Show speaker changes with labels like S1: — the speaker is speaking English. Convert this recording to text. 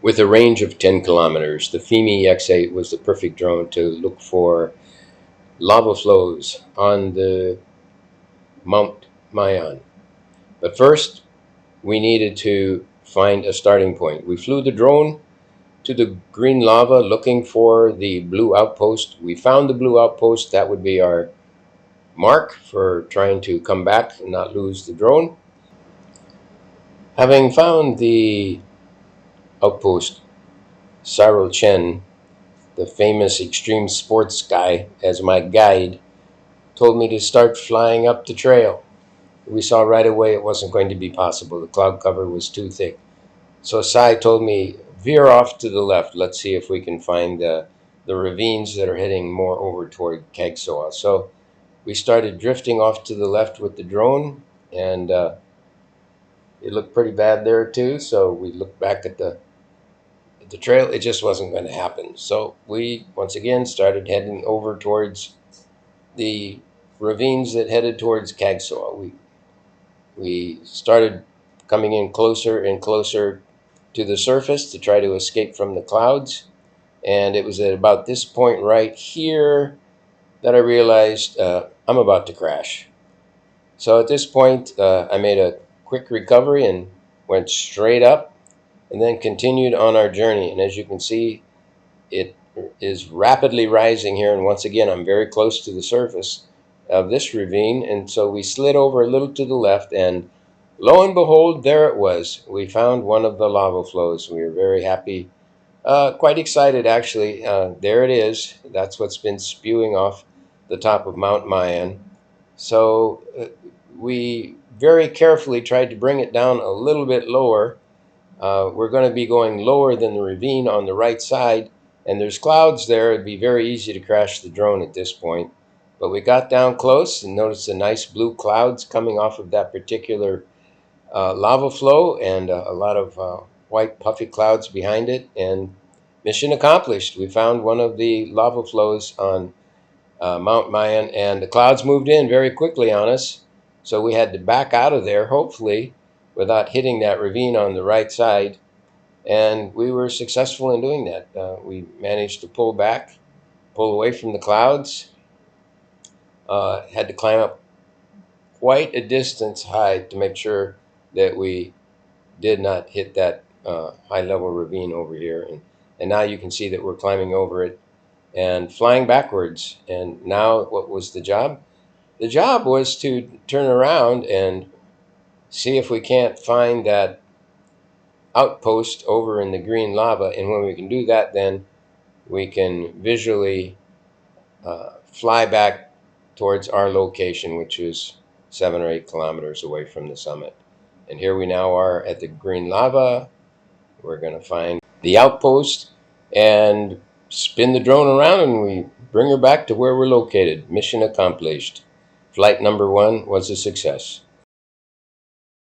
S1: With a range of 10 kilometers, the Fimi X8 was the perfect drone to look for lava flows on the Mount Mayon. But first, we needed to find a starting point. We flew the drone to the green lava looking for the blue outpost. We found the blue outpost. That would be our mark for trying to come back and not lose the drone. Having found the outpost, Cyril Chen, the famous extreme sports guy, as my guide, told me to start flying up the trail. We saw right away it wasn't going to be possible. The cloud cover was too thick. So Sai told me, veer off to the left. Let's see if we can find the ravines that are heading more over toward Kagsoa. So we started drifting off to the left with the drone, and it looked pretty bad there too. So we looked back at the trail. It just wasn't going to happen. So we once again started heading over towards the ravines that headed towards Kagsoa. We started coming in closer and closer to the surface to try to escape from the clouds. And it was at about this point right here that I realized I'm about to crash. So at this point, I made a quick recovery and went straight up and then continued on our journey. And as you can see, it is rapidly rising here. And once again, I'm very close to the surface of this ravine. And so we slid over a little to the left, and lo and behold, there it was. We found one of the lava flows. We were very happy, quite excited actually. There it is. That's what's been spewing off the top of Mount Mayon. So we very carefully tried to bring it down a little bit lower. We're going to be going lower than the ravine on the right side, and there's clouds there. It'd be very easy to crash the drone at this point. But we got down close and noticed the nice blue clouds coming off of that particular lava flow, and a lot of white puffy clouds behind it. And mission accomplished. We found one of the lava flows on Mount Mayon, and the clouds moved in very quickly on us. So we had to back out of there, hopefully, without hitting that ravine on the right side. And we were successful in doing that. We managed to pull back, pull away from the clouds. Had to climb up quite a distance high to make sure that we did not hit that high level ravine over here. And now you can see that we're climbing over it and flying backwards. And now what was the job? The job was to turn around and see if we can't find that outpost over in the green lava. And when we can do that, then we can visually fly back towards our location, which is 7 or 8 kilometers away from the summit. And here we now are at the green lava. We're going to find the outpost and spin the drone around, and we bring her back to where we're located. Mission accomplished. Flight number 1 was a success.